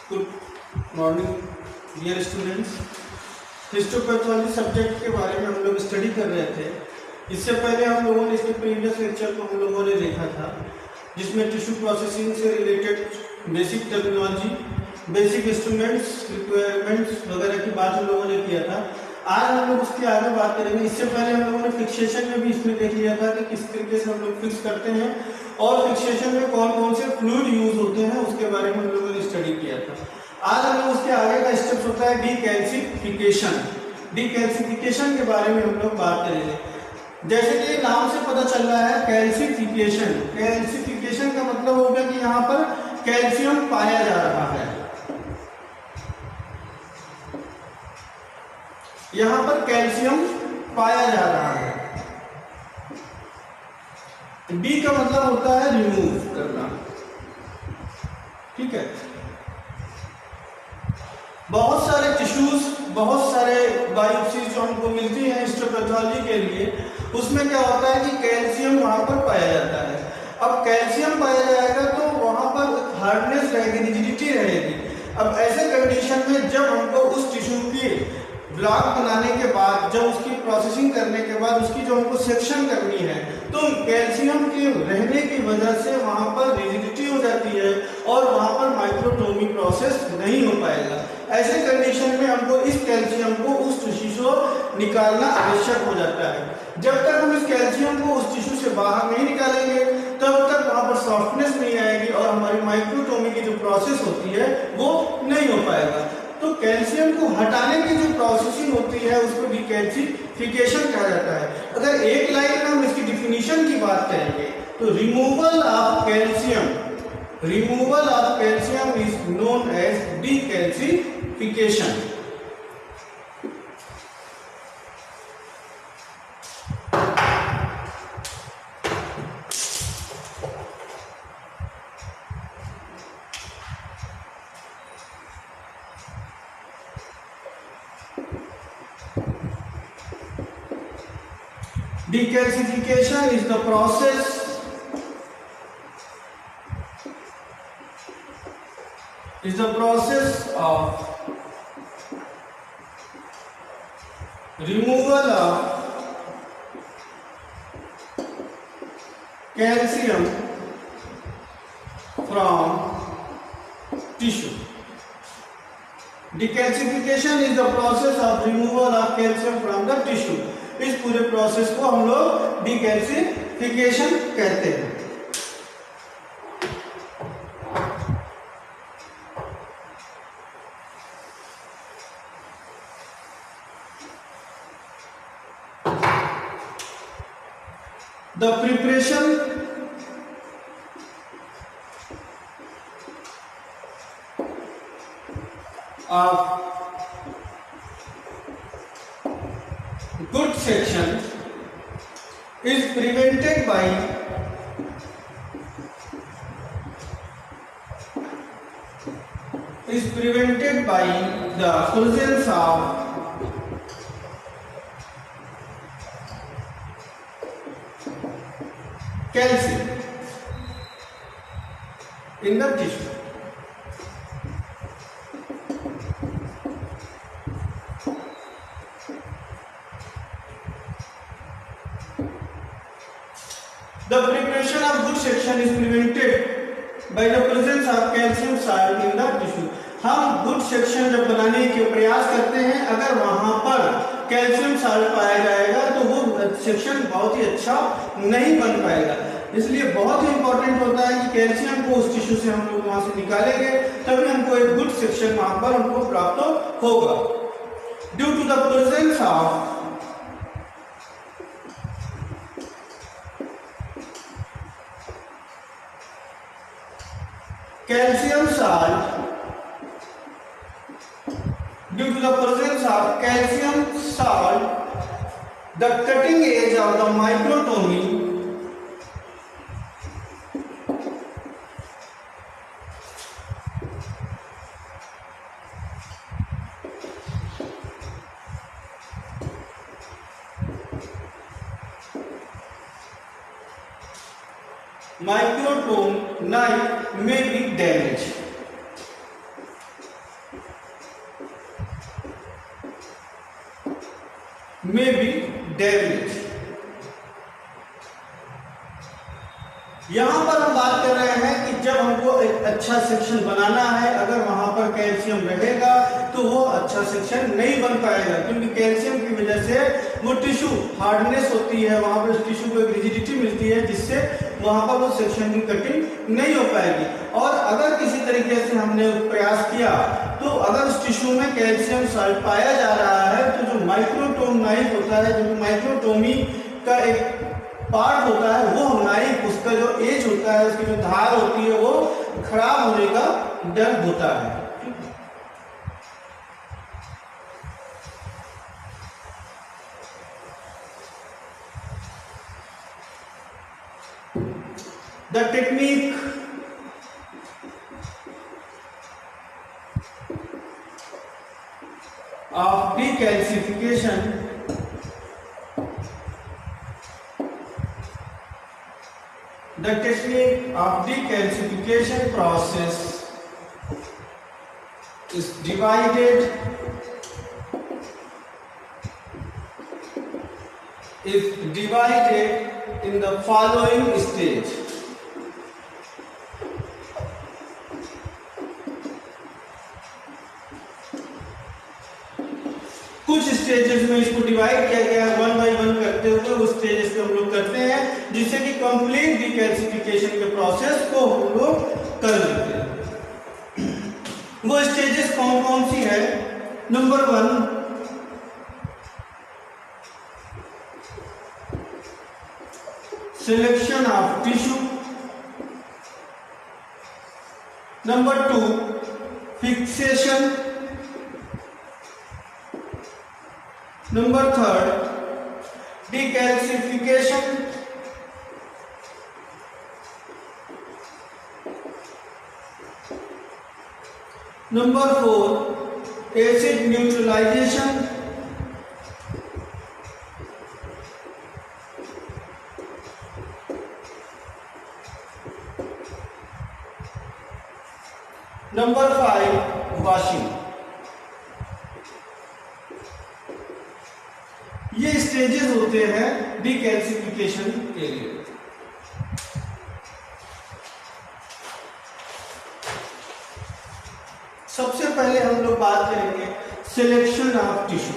Good morning dear students. Histopathology subject के बारे में हम लोग स्टडी कर रहे थे। इससे पहले हम लोगों ने इसके प्रीवियस लेक्चर को हम लोगों ने देखा था, जिसमें टिश्यू प्रोसेसिंग से related basic technology, basic instruments, requirements वगैरह की बात हम लोगों ने किया था। आज हम लोग उसके आगे बात करेंगे। इससे पहले हम लोगों ने फिक्सेशन में भी इसमें देख लिया था कि किस तरीके से हम लोग फिक्स करते हैं और फिक्सेशन में कौन कौन से फ्लूइड यूज होते हैं, उसके बारे में हम लोगों ने स्टडी किया था। आज हम लोग उसके आगे का स्टेप्स होता है डीकैल्सिफिकेशन। डीकैल्सिफिकेशन के बारे में हम लोग बात करेंगे। जैसे कि नाम से पता चल रहा है कैल्सिफिकेशन। कैल्सिफिकेशन का मतलब हो गया कि यहाँ पर कैल्शियम पाया जा रहा है। यहाँ पर कैल्शियम पाया जा रहा है। डी का मतलब होता है रिमूव करना, ठीक है। बहुत सारे टिश्यूज, बहुत सारे बायोप्सीज जो हमको मिलती हैं हिस्टोपैथोलॉजी के लिए, उसमें क्या होता है कि कैल्शियम वहां पर पाया जाता है। अब कैल्शियम पाया जाएगा तो वहां पर हार्डनेस रहेगी, रिजिडिटी रहेगी। अब ऐसे कंडीशन में जब हमको उस टिश्यू की ब्लॉक बनाने के बाद, जब उसकी प्रोसेसिंग करने के बाद उसकी जो हमको सेक्शन करनी है, तो कैल्शियम के रहने की वजह से वहां पर रिजिडिटी हो जाती है और वहां पर माइक्रोटोमी प्रोसेस नहीं हो पाएगा। ऐसे कंडीशन में हमको इस कैल्शियम को उस टिश्यू से निकालना आवश्यक हो जाता है। जब तक हम इस कैल्शियम को उस टिश्यू से बाहर नहीं निकालेंगे तब तक वहां पर सॉफ्टनेस नहीं आएगी और हमारी माइक्रोटोमी की जो प्रोसेस होती है वो नहीं हो पाएगा। तो कैल्शियम को हटाने की जो प्रोसेसिंग होती है उसको डीकैल्सिफिकेशन कहा जाता है। अगर एक लाइन में हम इसकी डिफिनीशन की बात करेंगे तो removal of calcium is known as decalcification. Decalcification is the process of removal of calcium from tissue. Decalcification is the process of removal of calcium from the tissue. इस पूरे प्रोसेस को हम लोग डीकैल्सिफिकेशन कहते हैं। The preparation of good section is prevented by the presence of calcium in the tissue. The preparation of good section is prevented by the presence of calcium salt in the tissue. हम good section जब बनाने के प्रयास करते हैं, अगर वहां पर कैल्शियम साल्ट पाया जाएगा तो वो सेक्शन बहुत ही अच्छा नहीं बन पाएगा। इसलिए बहुत ही इंपॉर्टेंट होता है कि कैल्शियम को उस टिश्यू से हम लोग वहां से निकालेंगे तभी हमको एक गुड सेक्शन वहां पर हमको प्राप्त होगा। Due to the presence of calcium salt, the cutting edge of the microtomy microtome knife may be damaged. may be damaged. यहाँ पर हम बात कर रहे हैं कि जब हमको एक अच्छा सेक्शन बनाना है, अगर वहां पर कैल्शियम रहेगा तो वो अच्छा सेक्शन नहीं बन पाएगा, क्योंकि कैल्शियम की वजह से वो टिश्यू हार्डनेस होती है, वहां पर टिश्यू को एक रिजिडिटी मिलती है, जिससे वहां पर वो सेक्शन की कटिंग नहीं हो पाएगी। और अगर किसी तरीके से हमने प्रयास किया तो अगर उस टिश्यू में कैल्शियम साल्ट पाया जा रहा है तो जो माइक्रोटोम नाइफ होता है, जो माइक्रोटोमी का एक पार्ट होता है, वो नाइफ उसका जो एज होता है, उसकी जो धार होती है, वो खराब होने का डर होता है। The technique of decalcification The technique of decalcification process is divided in the following stage. कुछ स्टेजेस में इसको डिवाइड किया गया है, 1 बाय 1 करते हुए उस स्टेजेस पे हम लोग करते हैं, जिससे कि कंप्लीट डीकैल्सिफिकेशन के प्रोसेस को हम लोग कर लेते हैं। वो स्टेजेस कौन कौन सी है? Number 1, selection of tissue. Number 2, fixation. Number 3, decalcification. Number 4, acid neutralization. Number 5, washing. ये स्टेजेस होते हैं डीकैल्सिफिकेशन के लिए। सबसे पहले हम लोग बात करेंगे selection of tissue.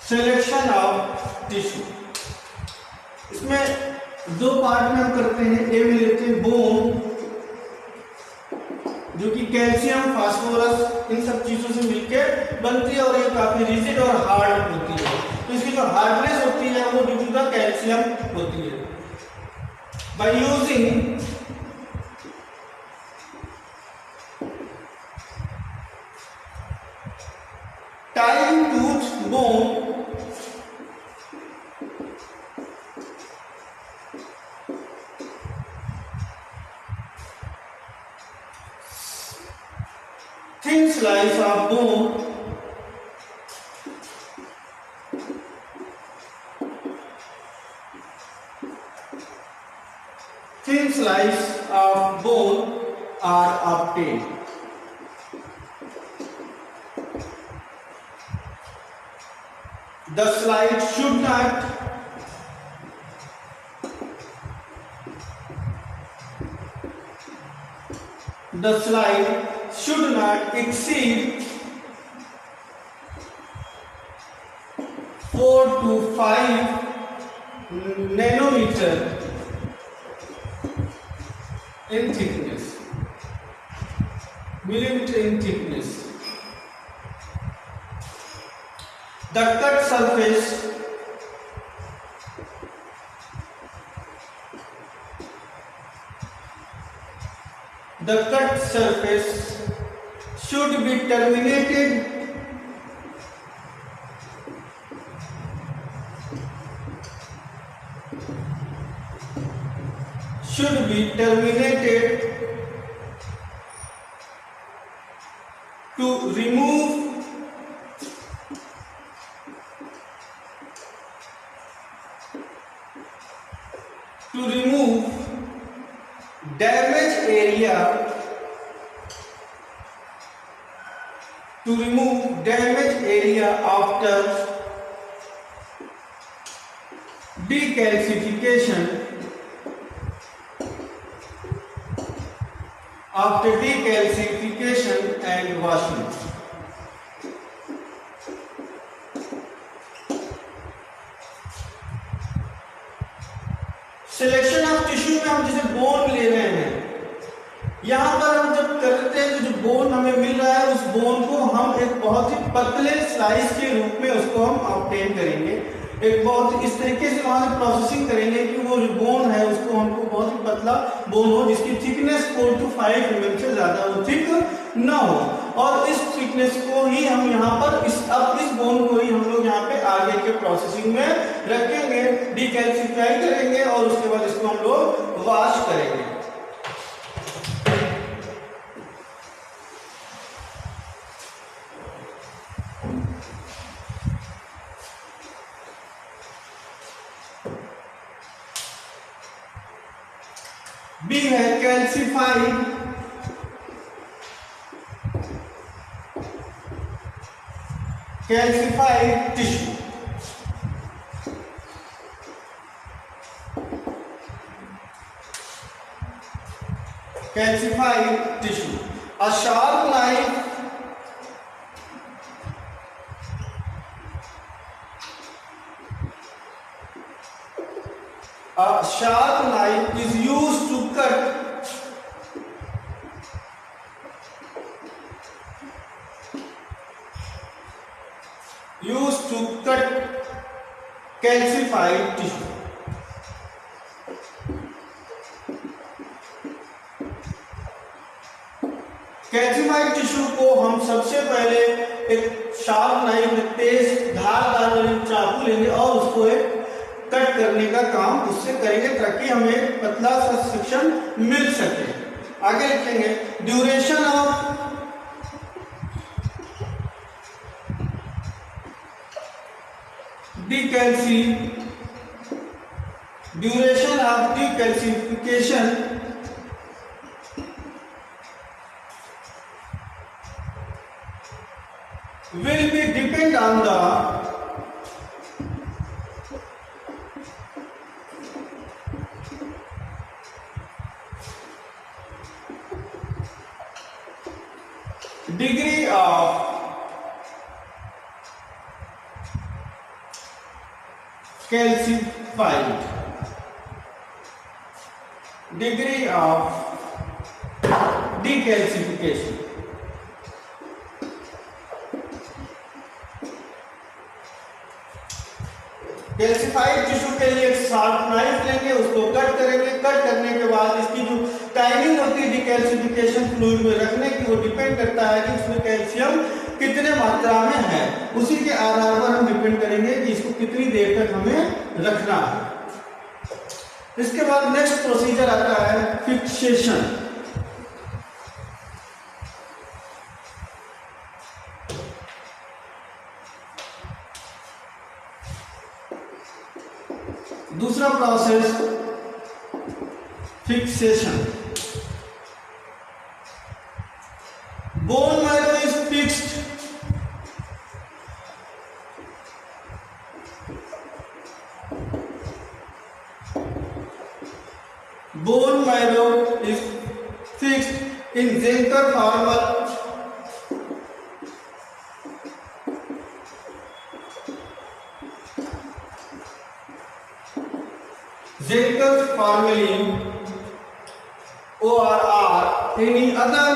Selection of tissue, इसमें दो पार्ट में हम करते हैं। ए में लेते हैं बोन, जो कि कैल्शियम, फास्फोरस, इन सब चीजों से मिलकर बनती है और ये काफी रिजिड और हार्ड होती है। तो इसकी जो हार्डनेस होती है वो ड्यू टू द कैल्शियम होती है। By using time tooth bone, thin slice of bone, thin slice of bone are obtained. The slide should not exceed 4 to 5 nanometer in thickness, millimeter in thickness. The cut surface should be terminated remove damaged area, after decalcification and washing. Selection of tissue में हम जैसे bone ले रहे हैं, यहाँ पर हम जब करते हैं तो जो बोन हमें मिल रहा है उस बोन को हम एक बहुत ही पतले स्लाइस के रूप में उसको हम ऑब्टेन करेंगे। एक बहुत इस तरीके से वहां से प्रोसेसिंग करेंगे कि वो जो बोन है उसको हमको बहुत ही पतला बोन हो, जिसकी थिकनेस 4 to 5 mm से ज्यादा वो थिक न हो। और इस थिकनेस को ही हम यहाँ पर इस बोन को ही हम लोग यहाँ पे आगे के प्रोसेसिंग में रखेंगे, डिकैल्सिफाई करेंगे और उसके बाद इसको हम लोग वॉश करेंगे। बी है calcified tissue. Calcified tissue. A sharp knife is used to cut calcified tissue. Calcified tissue को हम सबसे पहले एक शार्प नाइफ, तेज धारदार वाली चाकू लेंगे और उसको एक कट करने का काम उससे करेंगे ताकि हमें पतला सा सेक्शन मिल सके। आगे लिखेंगे duration of decalcification will be depend on the degree of calcified, degree of decalcification। Calcified tissue के लिए एक शार्प नाइफ लेंगे, उसको कट करेंगे। कट करने के बाद इसकी जो टाइमिंग होती है डिकैल्सिफिकेशन फ्लूइड में रखने की, वो डिपेंड करता है कि उसमें कैल्शियम कितने मात्रा में है। उसी के आधार पर हम डिपेंड करेंगे कि इसको कितनी देर तक हमें रखना है। इसके बाद नेक्स्ट प्रोसीजर आता है फिक्सेशन। दूसरा process fixation. Bone marrow is fixed bone marrow is fixed in Zenker-Farmer or any other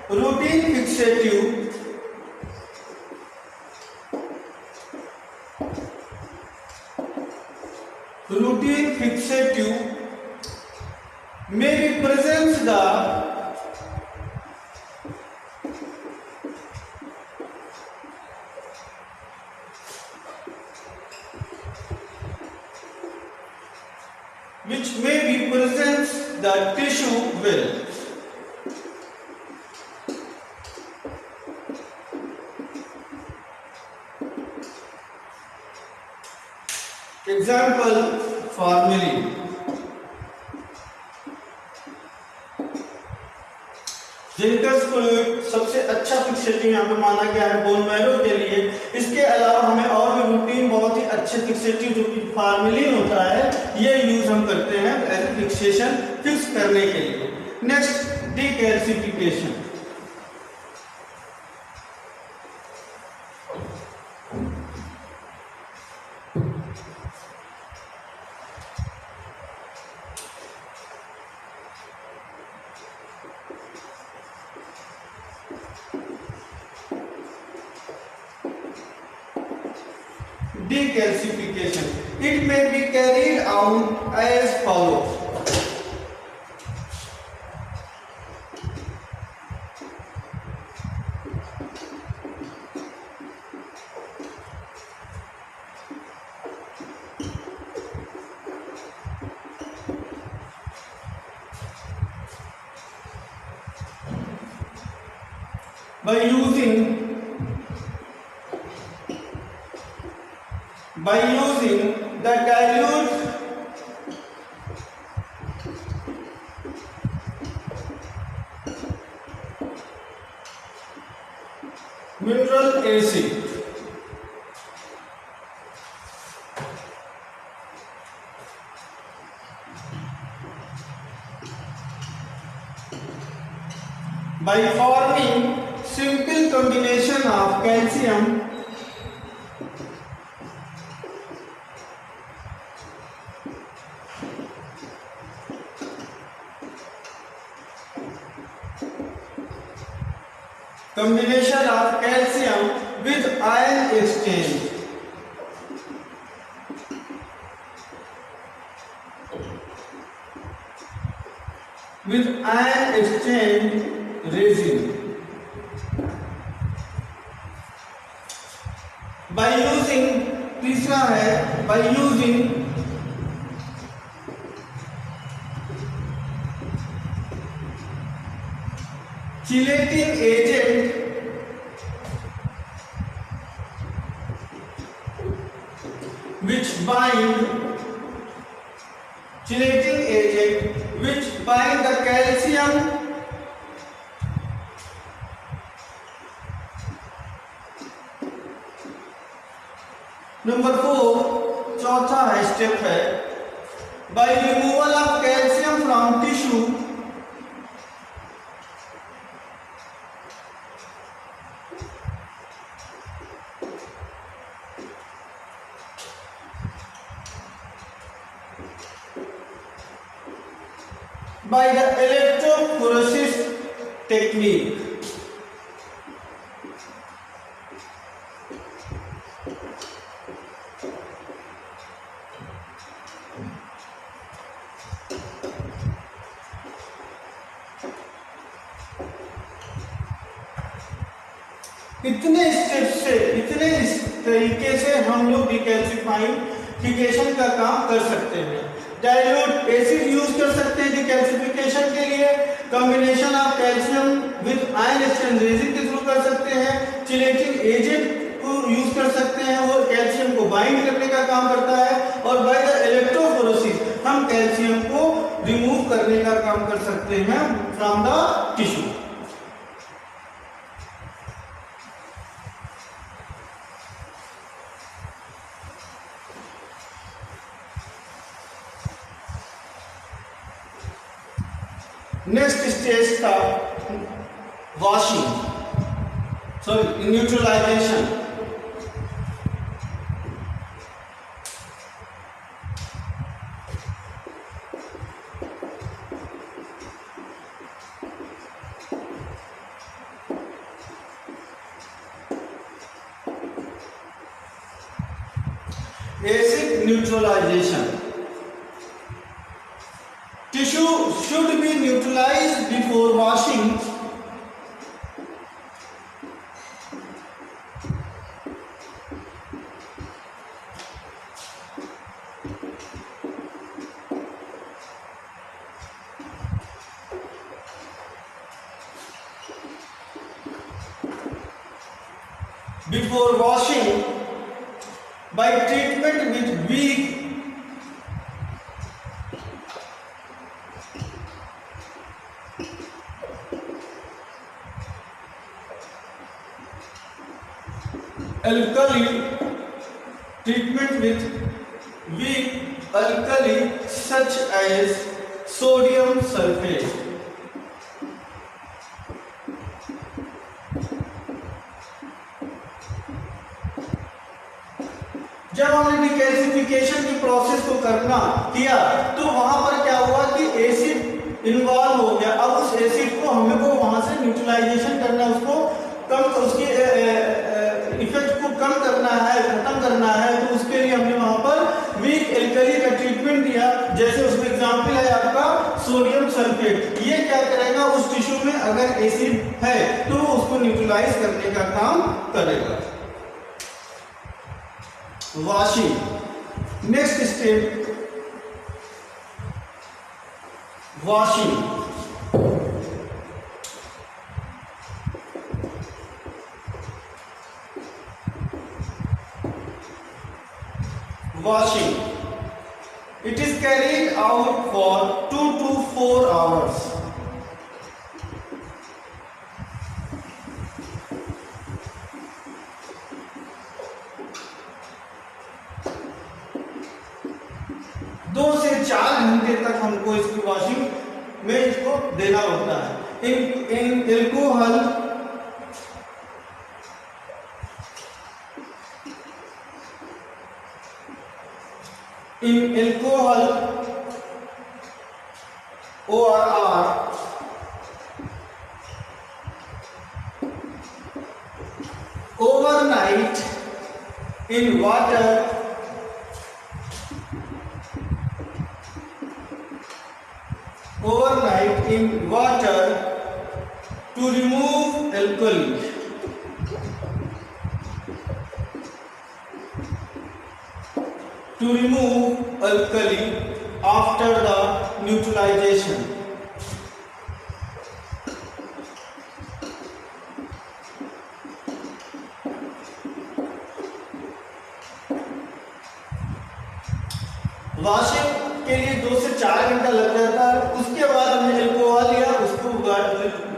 routine fixative may represent the which maybe presents the tissue well. Example, formalin. Zenker's fluid सबसे अच्छा fixative यहाँ पे माना गया है bone marrow के लिए। इसके अलावा हमें और भी रूटीन बहुत ही अच्छे फिक्सेटिव जो कि फार्मेलिन होता है ये यूज हम करते हैं एज फिक्सेशन फिक्स करने के लिए। Next, decalcification. Decalcification. It may be carried out as follows. By using the dilute mineral acid, by forming simple combination of calcium with ion exchange, resin. By using, तीसरा है by using chelating agent which bind the calcium number 4 चौथा है step है by removal of calcium from tissue by the electrophoresis technique. इतने इस तरीके से हम लोग डिकैल्सिफिकेशन का काम कर सकते हैं। डाइल्यूट एसिड यूज कर सकते हैं डिकैल्सिफिकेशन के लिए, combination of calcium with ion exchange resin के थ्रू कर सकते हैं, चिलेटिंग एजेंट को यूज कर सकते हैं, वो कैल्शियम को बाइंड करने का काम करता है, और बाय द इलेक्ट्रोफोरेसिस हम कैल्शियम को रिमूव करने का काम कर सकते हैं from the tissue. Next stage था neutralization. Acid neutralization. Tissue should be neutralized before washing before washing by treatment with weak alkali such as sodium sulfate. जब हमने डिकैल्सिफिकेशन की प्रोसेस को किया तो वहां पर क्या हुआ कि एसिड इन्वॉल्व हो गया। अब उस एसिड को हमें को वहां से न्यूट्रलाइजेशन करना, उसको कम, उसके इफेक्ट को कम करना है, खत्म करना है। तो उसके लिए हमने वहां पर वीक एल्कली का ट्रीटमेंट दिया। जैसे उसमें एग्जांपल है आपका सोडियम सल्फेट। ये क्या करेगा, उस टिश्यू में अगर एसिड है तो उसको न्यूट्रलाइज करने का काम करेगा। Washing, next step washing. Washing. It is carried out for 2 to 4 hours. दो से 4 घंटे तक हमको इसकी वॉशिंग में इसको देना होता है। In alcohol ORR overnight in water to remove alkali. After the neutralization. Washing के लिए 2 से 4 घंटा लग जाता है। उसके बाद हमने एल्कोहल लिया, उसको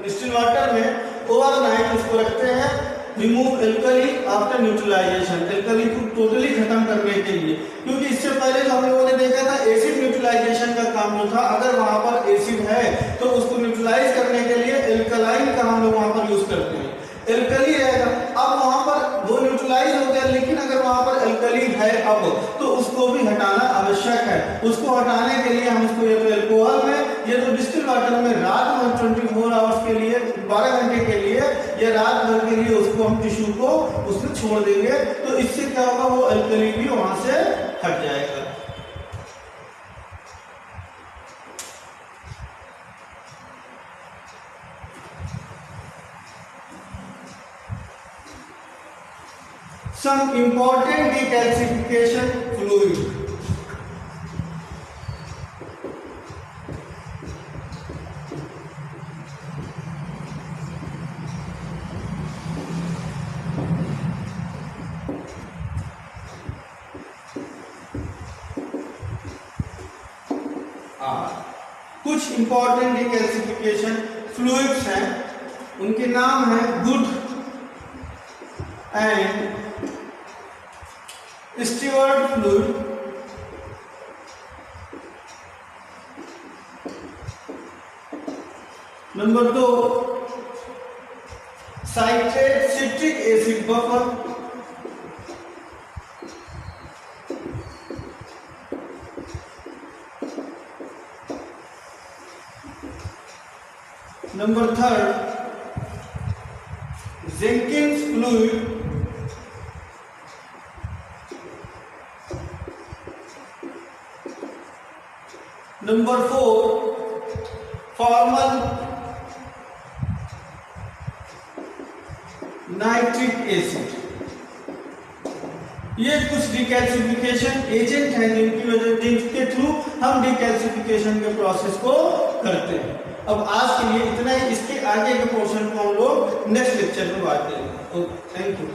डिस्टिल वाटर में ओवरनाइट उसको रखते हैं, remove alkali after neutralisation, alkali को टोटली खत्म करने के लिए। क्योंकि इससे पहले जो हम लोगों ने देखा था एसिड न्यूट्रलाइजेशन का काम जो था, अगर वहां पर एसिड है तो उसको न्यूट्रलाइज करने के लिए एल्कलाइन का हम लोग वहां पर यूज करते हैं। एल्कली रहेगा, अब वहां पर वो न्यूट्रलाइज हो गया, लेकिन अगर वहां पर एल्कली है अब तो उसको भी हटाना आवश्यक है। उसको हटाने के लिए हम उसको ये तो एल्कोहल में, ये तो डिस्टिल वाटर में रात में 24 आवर्स के लिए, 12 घंटे के लिए या रात भर के लिए उसको हम टिश्यू को उसमें छोड़ देंगे। तो इससे क्या होगा, वो एल्कली भी वहां से हट जाएगा। Some important decalcification fluid. कुछ इंपॉर्टेंट डिकैल्सिफिकेशन फ्लूइड्स हैं, उनके नाम है good and steward fluid, number 2 citrate citric acid buffer, number 3 Jenkins fluid, number 4 formal nitric acid. ये कुछ डिकैल्सिफिकेशन एजेंट हैं जिनकी वजह, जिनके थ्रू हम डिकैल्सिफिकेशन के प्रोसेस को करते हैं। अब आज के लिए इतना ही, इसके आगे के पोर्शन को हम लोग नेक्स्ट लेक्चर में बात करेंगे। Thank you.